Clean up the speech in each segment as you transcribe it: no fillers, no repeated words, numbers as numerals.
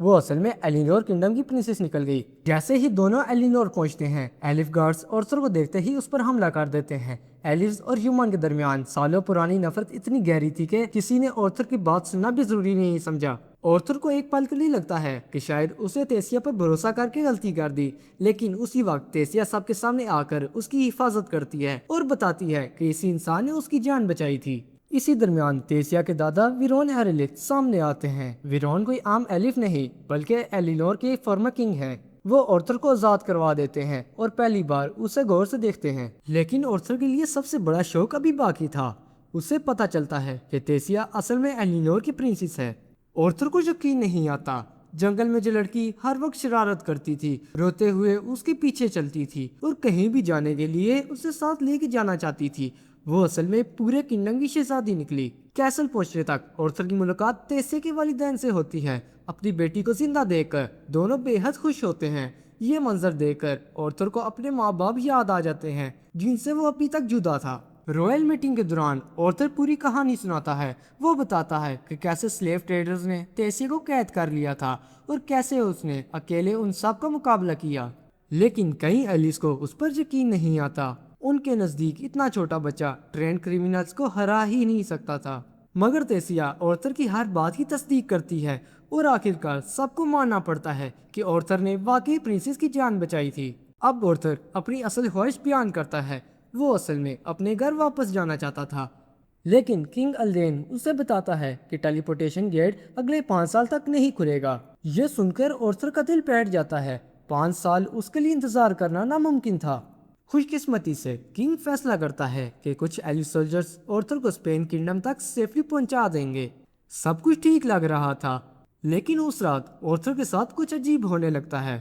وہ اصل میں ایلینور کنگڈم کی پرنسس نکل گئی۔ جیسے ہی دونوں ایلینور پہنچتے ہیں، ایلف گارڈز آرتھر کو دیکھتے ہی اس پر حملہ کر دیتے ہیں۔ ایلفز اور ہیومن کے درمیان سالوں پرانی نفرت اتنی گہری تھی کہ کسی نے آرتھر کی بات سننا بھی ضروری نہیں سمجھا۔ آرتھر کو ایک پل کے لیے لگتا ہے کہ شاید اسے تیسیا پر بھروسہ کر کے غلطی کر دی، لیکن اسی وقت تیسیا سب کے سامنے آ کر اس کی حفاظت کرتی ہے اور بتاتی ہے کہ اسی انسان نے اس کی جان بچائی تھی۔ اسی درمیان تیسیا کے دادا ویرون ہیرلتھ سامنے آتے ہیں۔ ویرون کوئی عام ایلف نہیں بلکہ ایلینور کے فارمر کنگ ہیں۔ وہ آرتھر کو آزاد کروا دیتے ہیں اور پہلی بار اسے غور سے دیکھتے ہیں، لیکن آرتھر کے لیے سب سے بڑا شوق ابھی باقی تھا۔ اسے پتہ چلتا ہے کہ تیسیا اصل میں ایلینور کی پرنسس ہے۔ آرتھر کو یقین نہیں آتا، جنگل میں جو لڑکی ہر وقت شرارت کرتی تھی، روتے ہوئے اس کے پیچھے چلتی تھی اور کہیں بھی جانے کے لیے اسے ساتھ لے کے جانا چاہتی تھی، وہ اصل میں پورے کنگڈم کی شہزادی نکلی۔ کیسل پہنچنے تک آرتھر کی ملاقات تیسیا کے والدین سے ہوتی ہے۔ اپنی بیٹی کو زندہ دیکھ کر دونوں بے حد خوش ہوتے ہیں۔ یہ منظر دیکھ کر آرتھر کو اپنے ماں باپ یاد آ جاتے ہیں جن سے وہ ابھی تک جدا تھا۔ رائل میٹنگ کے دوران آرتھر پوری کہانی سناتا ہے۔ وہ بتاتا ہے کہ کیسے سلیو ٹریڈرز نے تیسیا کو قید کر لیا تھا اور کیسے اس نے اکیلے ان سب کا مقابلہ کیا، لیکن کئی ایلس کو اس پر یقین نہیں آتا۔ ان کے نزدیک اتنا چھوٹا بچہ ٹرینڈ کریمنلز کو ہرا ہی نہیں سکتا تھا، مگر تیسیا آرتھر کی ہر بات کی تصدیق کرتی ہے اور آخرکار سب کو ماننا پڑتا ہے کہ آرتھر نے واقعی پرنسس کی جان بچائی تھی۔ اب آرتھر اپنی اصل خواہش بیان کرتا ہے۔ وہ اصل میں اپنے گھر واپس جانا چاہتا تھا، لیکن کنگ الڈین اسے بتاتا ہے کہ ٹیلی پورٹیشن گیٹ اگلے 5 سال تک نہیں کھلے گا۔ یہ سن کر آرتھر کا دل بیٹھ جاتا ہے۔ 5 سال اس کے لیے انتظار کرنا ناممکن تھا۔ خوش قسمتی سے کنگ فیصلہ کرتا ہے کہ کچھ ایلف سولجرز آرتھر کو اسپین کنگڈم تک سیفلی پہنچا دیں گے۔ سب کچھ ٹھیک لگ رہا تھا، لیکن اس رات آرتھر کے ساتھ کچھ عجیب ہونے لگتا ہے۔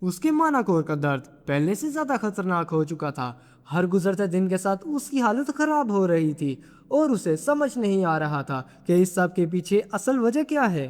اس کے ماناکور کا درد پہلے سے زیادہ خطرناک ہو چکا تھا۔ ہر گزرتے دن کے ساتھ اس کی حالت خراب ہو رہی تھی اور اسے سمجھ نہیں آ رہا تھا کہ اس سب کے پیچھے اصل وجہ کیا ہے۔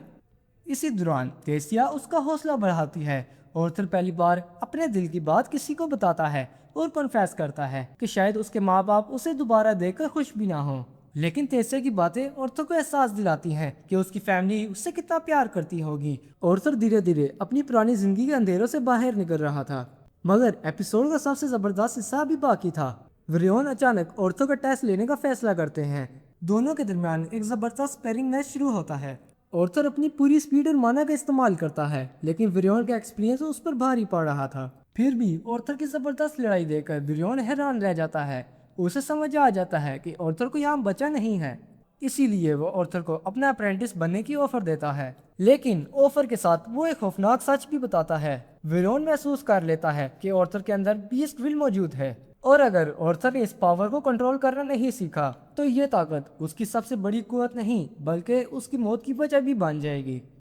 اسی دوران تیسیا اس کا حوصلہ بڑھاتی ہے۔ آرتھر پہلی بار اپنے دل کی بات کسی کو بتاتا ہے اور کنفیس کرتا ہے کہ شاید اس کے ماں باپ اسے دوبارہ دیکھ کر خوش بھی نہ ہوں، لیکن تیسیا کی باتیں آرتھر کو احساس دلاتی ہیں کہ اس کی فیملی اس سے کتنا پیار کرتی ہوگی۔ آرتھر دھیرے دھیرے اپنی پرانی زندگی کے اندھیروں سے باہر نکل رہا تھا، مگر ایپیسوڈ کا سب سے زبردست حصہ بھی باقی تھا۔ ویرون اچانک آرتھر کا ٹیسٹ لینے کا فیصلہ کرتے ہیں۔ دونوں کے درمیان ایک زبردست سپیرنگ میچ شروع ہوتا ہے۔ آرتھر اپنی پوری سپیڈ اور مانا کا استعمال کرتا ہے، لیکن ویرون کا ایکسپیرینس اس پر بھاری پڑ رہا تھا۔ پھر بھی آرتھر کی زبردست لڑائی دیکھ کر ویرون حیران رہ جاتا ہے۔ اسے سمجھ آ جاتا ہے کہ آرتھر کو یہاں بچا نہیں ہے، اسی لیے وہ آرتھر کو اپنا اپرینٹس بننے کی آفر دیتا ہے، لیکن آفر کے ساتھ وہ ایک خوفناک سچ بھی بتاتا ہے۔ ویرون محسوس کر لیتا ہے کہ آرتھر کے اندر بیسٹ ول موجود ہے، اور اگر آرتھر نے اس پاور کو کنٹرول کرنا نہیں سیکھا تو یہ طاقت اس کی سب سے بڑی قوت نہیں بلکہ اس کی موت کی وجہ بھی بن جائے گی۔